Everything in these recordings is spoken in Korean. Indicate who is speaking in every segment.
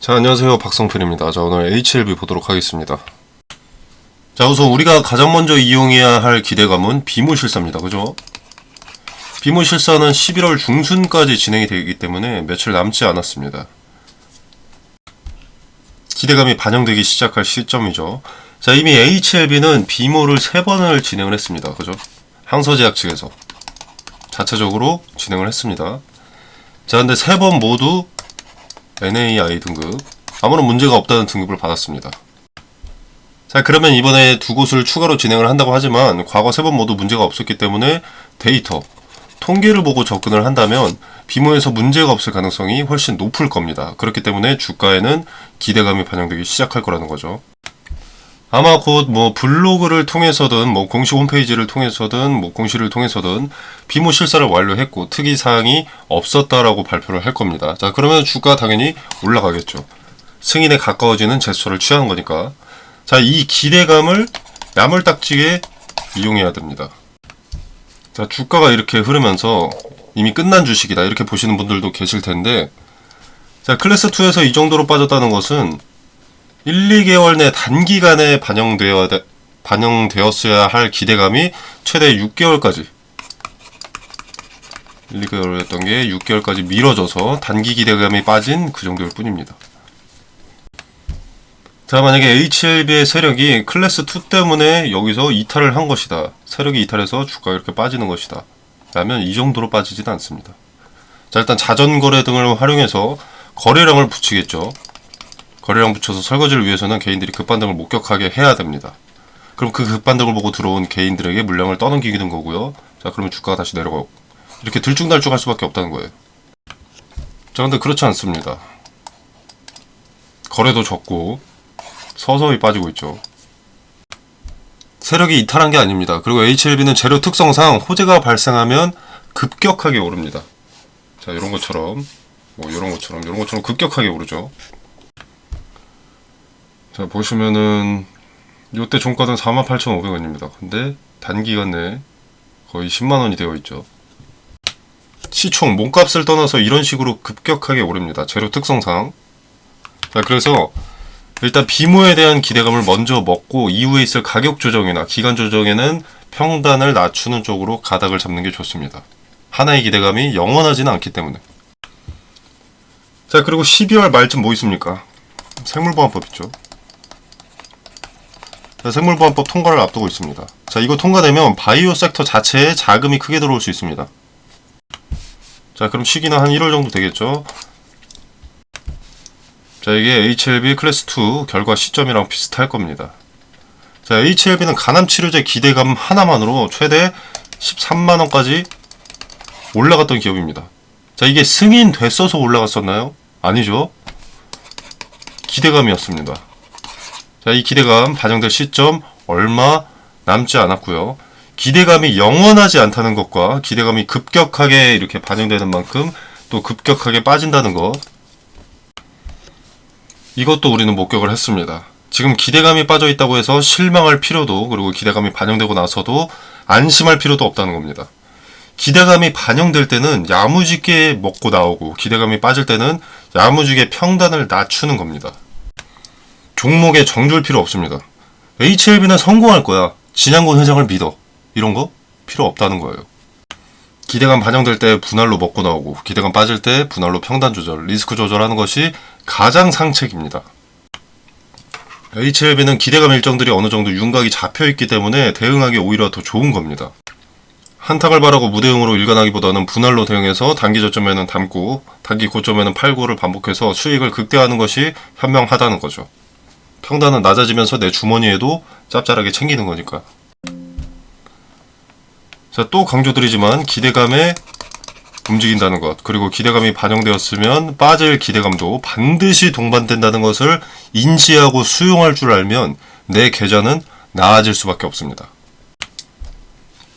Speaker 1: 자, 안녕하세요. 박성필입니다. 자, 오늘 HLB 보도록 하겠습니다. 자, 우선 우리가 가장 먼저 이용해야 할 기대감은 비무실사입니다. 그죠? 비무실사는 11월 중순까지 진행이 되기 때문에 며칠 남지 않았습니다. 기대감이 반영되기 시작할 시점이죠. 자, 이미 HLB는 비모를 3번을 진행을 했습니다. 그죠? 항서제약 측에서 자체적으로 진행을 했습니다. 자, 근데 3번 모두 NAI 등급, 아무런 문제가 없다는 등급을 받았습니다. 자, 그러면 이번에 두 곳을 추가로 진행을 한다고 하지만 과거 3번 모두 문제가 없었기 때문에 데이터, 통계를 보고 접근을 한다면 비모에서 문제가 없을 가능성이 훨씬 높을 겁니다. 그렇기 때문에 주가에는 기대감이 반영되기 시작할 거라는 거죠. 아마 곧 블로그를 통해서든 공식 홈페이지를 통해서든 공시를 통해서든 비모 실사를 완료했고 특이 사항이 없었다라고 발표를 할 겁니다. 자, 그러면 주가 당연히 올라가겠죠. 승인에 가까워지는 제스처를 취하는 거니까. 자, 이 기대감을 야물딱지게 이용해야 됩니다. 자, 주가가 이렇게 흐르면서 이미 끝난 주식이다 이렇게 보시는 분들도 계실 텐데, 자, 클래스 2에서 이 정도로 빠졌다는 것은 1, 2개월 내 단기간에 반영되었어야 할 기대감이 최대 6개월까지 1, 2개월 했던 게 6개월까지 미뤄져서 단기 기대감이 빠진 그 정도일 뿐입니다. 자, 만약에 HLB의 세력이 클래스 2 때문에 여기서 이탈을 한 것이다. 세력이 이탈해서 주가가 이렇게 빠지는 것이다. 라면 이 정도로 빠지지는 않습니다. 자, 일단 자전거래 등을 활용해서 거래량을 붙이겠죠. 거래량 붙여서 설거지를 위해서는 개인들이 급반등을 목격하게 해야 됩니다. 그럼 그 급반등을 보고 들어온 개인들에게 물량을 떠넘기는 거고요. 자, 그러면 주가가 다시 내려가고 이렇게 들쭉날쭉 할 수밖에 없다는 거예요. 자, 근데 그렇지 않습니다. 거래도 적고 서서히 빠지고 있죠. 세력이 이탈한 게 아닙니다. 그리고 HLB는 재료 특성상 호재가 발생하면 급격하게 오릅니다. 자, 이런 것처럼 이런 것처럼 급격하게 오르죠. 자, 보시면은 이때 종가는 48,500원입니다. 근데 단기간 내에 거의 10만원이 되어 있죠. 시총 몸값을 떠나서 이런 식으로 급격하게 오릅니다. 재료 특성상. 자, 그래서 일단 비모에 대한 기대감을 먼저 먹고 이후에 있을 가격 조정이나 기간 조정에는 평단을 낮추는 쪽으로 가닥을 잡는 게 좋습니다. 하나의 기대감이 영원하지는 않기 때문에. 자, 그리고 12월 말쯤 뭐 있습니까? 생물보안법 있죠. 자, 생물보안법 통과를 앞두고 있습니다. 자, 이거 통과되면 바이오 섹터 자체에 자금이 크게 들어올 수 있습니다. 자, 그럼 시기는 한 1월 정도 되겠죠. 자, 이게 HLB 클래스 2 결과 시점이랑 비슷할 겁니다. 자, HLB는 간암치료제 기대감 하나만으로 최대 13만원까지 올라갔던 기업입니다. 자, 이게 승인됐어서 올라갔었나요? 아니죠. 기대감이었습니다. 자, 이 기대감 반영될 시점 얼마 남지 않았고요. 기대감이 영원하지 않다는 것과 기대감이 급격하게 이렇게 반영되는 만큼 또 급격하게 빠진다는 것, 이것도 우리는 목격을 했습니다. 지금 기대감이 빠져 있다고 해서 실망할 필요도, 그리고 기대감이 반영되고 나서도 안심할 필요도 없다는 겁니다. 기대감이 반영될 때는 야무지게 먹고 나오고 기대감이 빠질 때는 야무지게 평단을 낮추는 겁니다. 종목에 정줄 필요 없습니다. HLB는 성공할 거야. 진양곤 회장을 믿어. 이런 거 필요 없다는 거예요. 기대감 반영될 때 분할로 먹고 나오고 기대감 빠질 때 분할로 평단 조절, 리스크 조절하는 것이 가장 상책입니다. HLB는 기대감 일정들이 어느 정도 윤곽이 잡혀있기 때문에 대응하기 오히려 더 좋은 겁니다. 한탕을 바라고 무대응으로 일관하기보다는 분할로 대응해서 단기 저점에는 담고 단기 고점에는 팔고를 반복해서 수익을 극대화하는 것이 현명하다는 거죠. 평단은 낮아지면서 내 주머니에도 짭짤하게 챙기는 거니까. 자, 또 강조드리지만 기대감에 움직인다는 것, 그리고 기대감이 반영되었으면 빠질 기대감도 반드시 동반된다는 것을 인지하고 수용할 줄 알면 내 계좌는 나아질 수밖에 없습니다.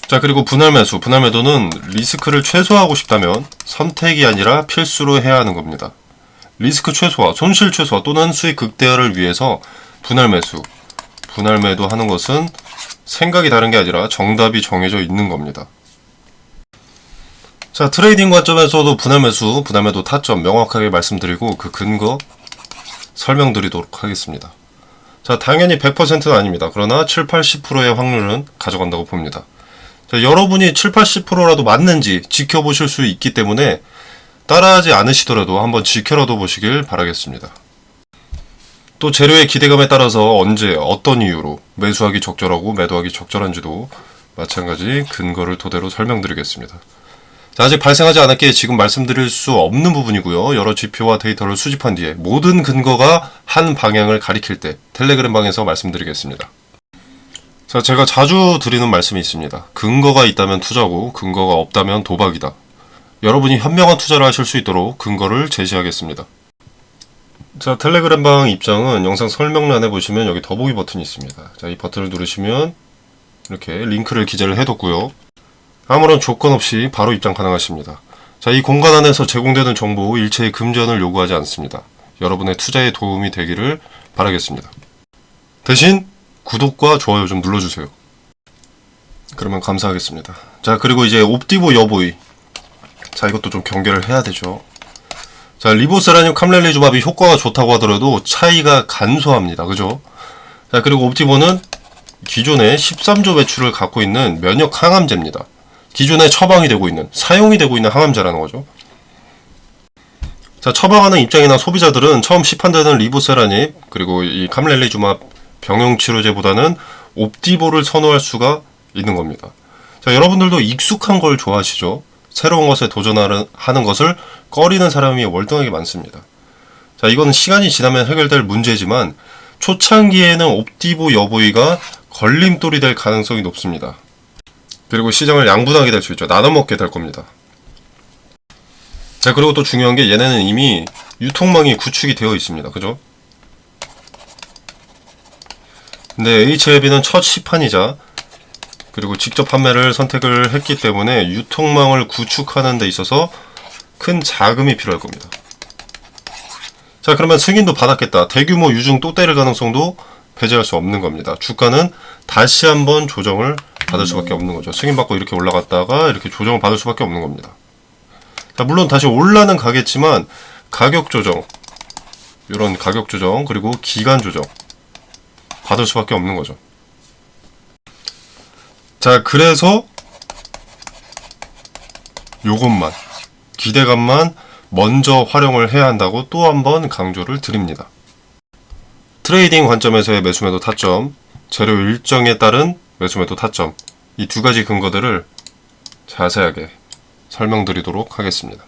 Speaker 1: 자, 그리고 분할 매수, 분할 매도는 리스크를 최소화하고 싶다면 선택이 아니라 필수로 해야 하는 겁니다. 리스크 최소화, 손실 최소화 또는 수익 극대화를 위해서 분할 매수, 분할 매도 하는 것은 생각이 다른 게 아니라 정답이 정해져 있는 겁니다. 자, 트레이딩 관점에서도 분할 매수, 분할 매도 타점 명확하게 말씀드리고 그 근거, 설명드리도록 하겠습니다. 자, 당연히 100%는 아닙니다. 그러나 7, 80%의 확률은 가져간다고 봅니다. 자, 여러분이 7, 80%라도 맞는지 지켜보실 수 있기 때문에 따라하지 않으시더라도 한번 지켜라도 보시길 바라겠습니다. 또 재료의 기대감에 따라서 언제 어떤 이유로 매수하기 적절하고 매도하기 적절한지도 마찬가지 근거를 토대로 설명드리겠습니다. 자, 아직 발생하지 않았기에 지금 말씀드릴 수 없는 부분이고요. 여러 지표와 데이터를 수집한 뒤에 모든 근거가 한 방향을 가리킬 때 텔레그램 방에서 말씀드리겠습니다. 자, 제가 자주 드리는 말씀이 있습니다. 근거가 있다면 투자고 근거가 없다면 도박이다. 여러분이 현명한 투자를 하실 수 있도록 근거를 제시하겠습니다. 자, 텔레그램 방 입장은 영상 설명란에 보시면 여기 더보기 버튼이 있습니다. 자, 이 버튼을 누르시면 이렇게 링크를 기재를 해뒀고요. 아무런 조건 없이 바로 입장 가능하십니다. 자, 이 공간 안에서 제공되는 정보 일체의 금전을 요구하지 않습니다. 여러분의 투자에 도움이 되기를 바라겠습니다. 대신 구독과 좋아요 좀 눌러주세요. 그러면 감사하겠습니다. 자, 그리고 이제 옵디보 여보이. 자, 이것도 좀 경계를 해야 되죠. 자, 리보세라늄 캄렐리주밥이 효과가 좋다고 하더라도 차이가 간소합니다. 그죠? 자, 그리고 옵디보는 기존에 13조 매출을 갖고 있는 면역 항암제입니다. 기존에 처방이 되고 있는, 사용이 되고 있는 항암제라는 거죠. 자, 처방하는 입장이나 소비자들은 처음 시판되는 리보세라닙 그리고 이 캄렐리주밥 병용치료제보다는 옵디보를 선호할 수가 있는 겁니다. 자, 여러분들도 익숙한 걸 좋아하시죠? 새로운 것에 도전하는 것을 꺼리는 사람이 월등하게 많습니다. 자, 이거는 시간이 지나면 해결될 문제지만 초창기에는 옵디보 여보이가 걸림돌이 될 가능성이 높습니다. 그리고 시장을 양분하게 될 수 있죠. 나눠먹게 될 겁니다. 자, 그리고 또 중요한 게 얘네는 이미 유통망이 구축이 되어 있습니다. 그죠? 근데 HLB는 첫 시판이자 그리고 직접 판매를 선택을 했기 때문에 유통망을 구축하는 데 있어서 큰 자금이 필요할 겁니다. 자, 그러면 승인도 받았겠다. 대규모 유증 또 때릴 가능성도 배제할 수 없는 겁니다. 주가는 다시 한번 조정을 받을 수밖에 없는 거죠. 승인받고 이렇게 올라갔다가 이렇게 조정을 받을 수밖에 없는 겁니다. 자, 물론 다시 올라는 가겠지만 가격 조정, 이런 가격 조정 그리고 기간 조정 받을 수밖에 없는 거죠. 자, 그래서 요것만 기대감만 먼저 활용을 해야 한다고 또 한번 강조를 드립니다. 트레이딩 관점에서의 매수매도 타점, 재료 일정에 따른 매수매도 타점, 이 두 가지 근거들을 자세하게 설명드리도록 하겠습니다.